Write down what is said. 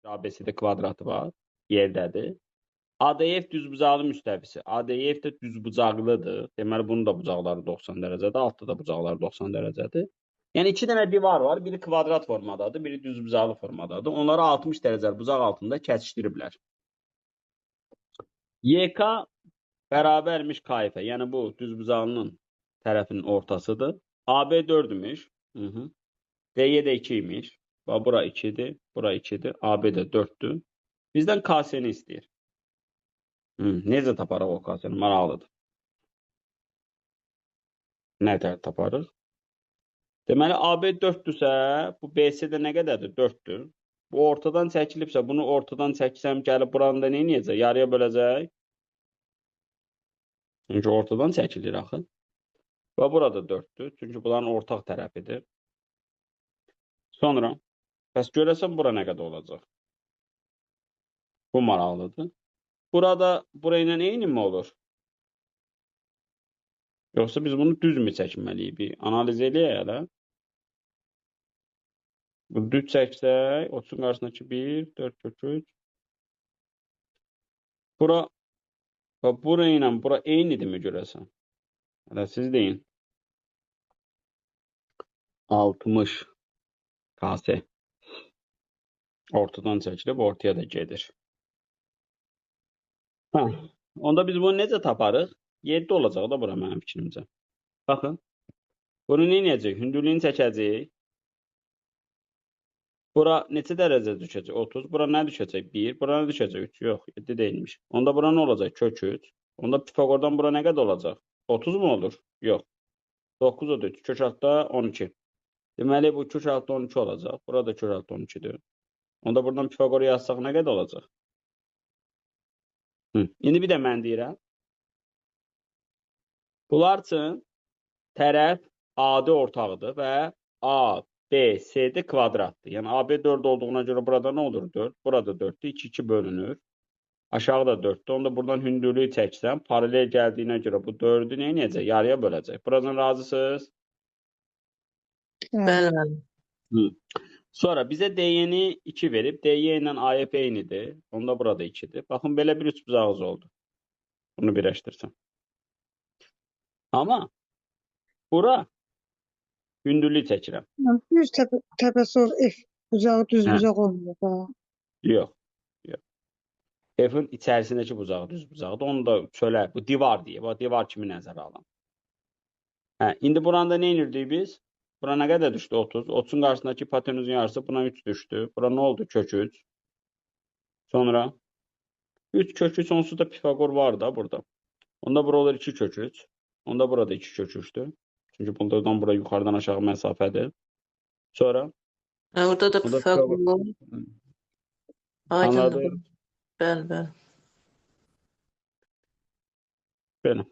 ABC'de kvadratı var. Yerdədir. ADF düzbucaqlı müstəvisi. ADF də düzbucaqlıdır. Deməli, bunun da bucaqları 90 dərəcədir. Altda da bucaqları 90 dərəcədir. Yəni, iki dənə divar var. Biri kvadrat formadadır, biri düzbucaqlı formadadır. Onları 60 dərəcəli bucaq altında kəsişdiriblər. YK bərabərmiş KF. Yəni, bu düzbucaqlının tərəfinin ortasıdır. AB 4'müş. DY də 2 imiş. Bura 2'dir. Bura 2'dir. AB də 4'dür. Bizdən KS'ni istəyir. Necə taparıq o KS'ni? Maraqlıdır. Nədə taparıq? Deməli, AB 4'dürsə, bu BC də nə qədərdir? 4'dür. Bu ortadan çəkilibsə, bunu ortadan çəksəm, gəlib buranda nə edəcək? Yarıya böləcək. Çünki ortadan çəkilir axı. Və burada 4'dür. Çünki bunların ortaq tərəfidir. Sonra, bəs görəsən bura nə qədər olacaq? Bu maraqlıdır. Burada, burayla eyni mi olur? Yoxsa biz bunu düz mü çəkməliyik? Bir analiz eləyək hələ. Bu düz çəksək, 30'un qarşısındakı 1, 4 kök 3. Bura, burayla bura eynidir mi görəsən? Hələ siz deyin. 60 KS. Ortadan çəkilib, ortaya da gedir. Onda biz bunu necə taparıq? 7 olacaq da bura mənim fikrimcə. Baxın. Bunu nə edəcək? Hündürlüyünü çəkəcək. Bura neçə dərəcə düşəcək? 30. Bura nə düşəcək? 1. Bura nə düşəcək? 3. Yox, 7 deyilmiş. Onda bura nə olacaq? Kök 3. Onda Pifagordan bura nə qədər olacaq? 30 mu olur? Yox. 9 o da 3. Kök altda 12. Deməli, bu kök altda 12 olacaq. Burada kök altda 12'dir. Onda buradan Pifagoru yazsaq nə qədər olacaq? İndi bir də mən deyirəm. Bunlar üçün tərəf AD ortaqdır və ABC kvadratdır. Yəni AB 4 olduğuna görə burada nə olur? 4. Burada 4'dür. 2 bölünür. Aşağıda 4'dür. Onda buradan hündürlüyü çəksəm, paralel gəldiyinə görə bu 4'ü nə edəcək? Yarıya böləcək. Buradan razısınız? Bəli. Sonra bizə DY-ni 2 verib. DY ilə AF eynidir. Onda burada 2'dir. Baxın, belə bir üçbucağız oldu. Bunu birləşdirsəm. Amma bura hündürlük çəkirəm. Düz təpəsi F bucağı düz bucaq olmuyor da. Yox. F'in içərisindəki bucağı düz bucaqdır. Onu da çölə, bu divar deyə. Bu divar kimi nəzərə alın. İndi buranda nə edirdik biz? Bura nə qədər düşdü? 30. 30'un qarşısındakı hipotenüzün yarısı buna 3 düşdü. Bura nə oldu? Kök 3. Sonra 3 kök 3 onsuz da Pifagor var da burada. Onda bura olur 2 kök 3. Onda burada 2 kök 3'dür. Çünki buradan bura yuxarıdan aşağı məsafədir. Sonra Orada da Pifagor. Anladın? Bəli. Belə.